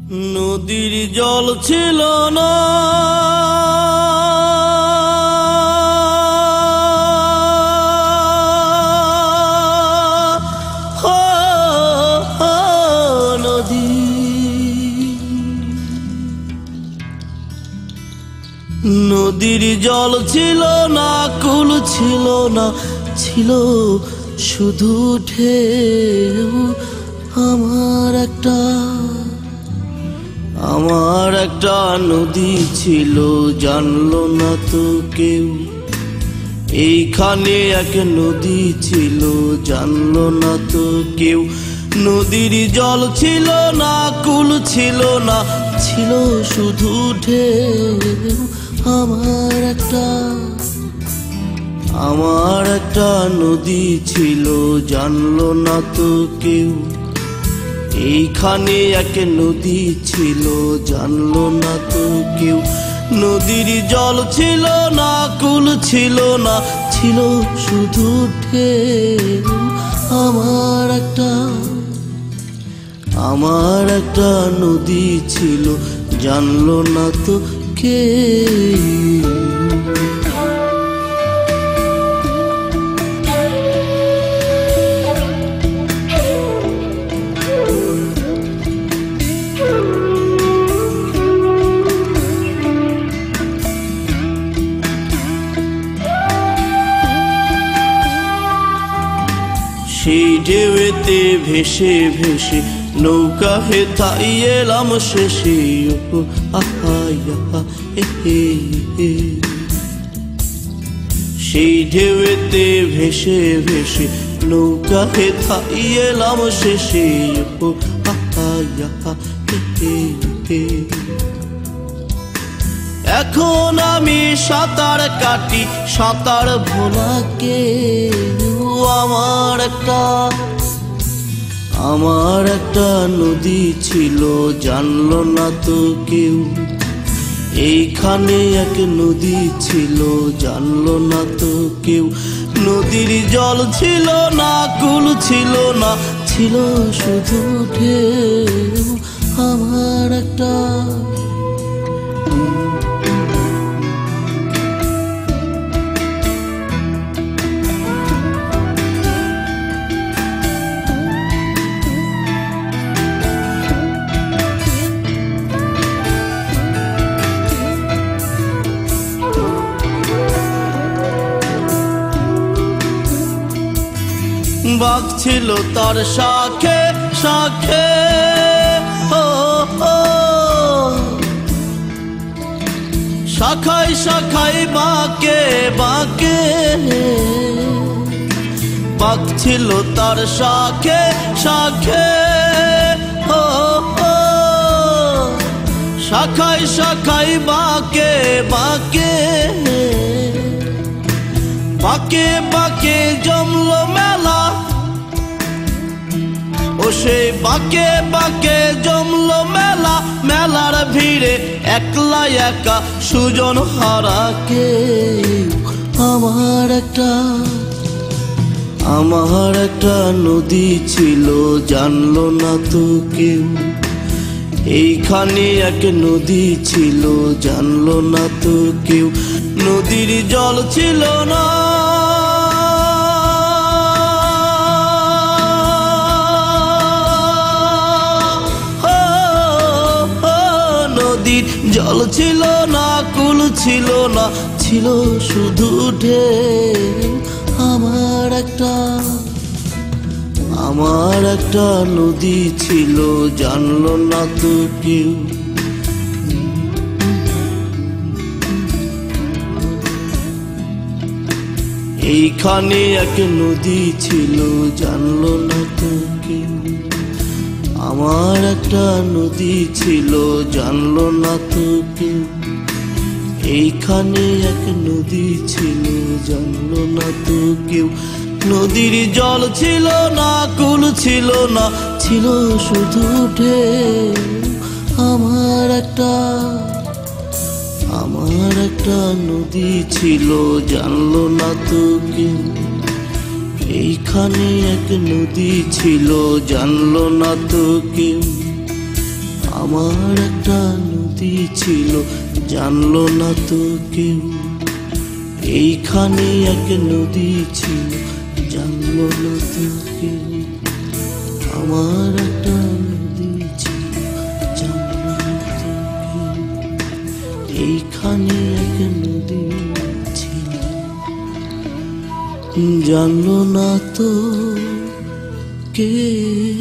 নদীর জল ছিল না, নদীর জল ছিল না, কুল ছিল না, ছিল শুধু ঢেউ। আমার একটা নদী ছিল, জানলো না তো কেউ। এইখানে এক নদী ছিল, জানলো না তো কেউ। নদীর জল ছিল না, কুল ছিল না, ছিল শুধু ঢেউ। আমার একটা নদী ছিল, জানলো না তো কেউ। এইখানে এক নদী ছিল, জানলো না তো কেউ। নদীর জল ছিল না, কুল ছিল না, ছিল শুধু ঢেউ। আমার একটা নদী ছিল, জানলো না তো কেউ। সেই ঢেউতে ভেসে ভেসে নৌকা হেথাই এলাম শেষে। সেই ঢেউতে ভেসে ভেসে নৌকা হেথাই এলাম শেষে। এখন আমি সাঁতার কাটি, সাঁতার ভোলাকে। আমার একটা নদী ছিল, জানলো না তো কেউ। এইখানে এক নদী ছিল, জানলো না তো কেউ। নদীর জল ছিল না, কুল ছিল না, ছিল শুধু ঢেউ। আমার একটা বাঘ ছিল তার শাখে শাখে, শাখায় শাখায় বাঁকে বাঁকে। বাঘ ছিল তার শাখে শাখে, শাখায় শাখায় বাঁকে বাঁকে। বাঁকে বাঁকে জমলো মেলা, ও সেই বাঁকে বাঁকে জমলো মেলা। মেলার ভিড়ে একলা একা সুজন হারা কেউ। আমার একটা নদী ছিল, জানলো না তো কেউ। এইখানে এক নদী ছিল, জানলো না তো কেউ। নদীর জল ছিল না, নদীর জল ছিল না, কুল ছিল না, ছিল শুধু ঢেউ। আমার একটা নদী ছিল, জানলো না তো কেউ। এইখানে এক নদী ছিল, জানলো না তো কেউ। আমার একটা নদী ছিল, জানলো না তো কেউ। এইখানে এক নদী ছিল, জানলো না তো কেউ। নদীর জল ছিল না, কুল ছিল না, ছিল শুধু ঢেউ। আমার একটা নদী ছিল, জানলো না তো কেউ। এইখানে এক নদী ছিল, জানলো না তো কেউ। আমার একটা নদী ছিল, জানলো না তো কেউ। এইখানে এক নদী ছিল, জানলো না তো কেউ। আমার একটা নদী ছিল, জানলো না তো কেউ। এইখানে এক নদী ছিল, জানলো না তো কেউ।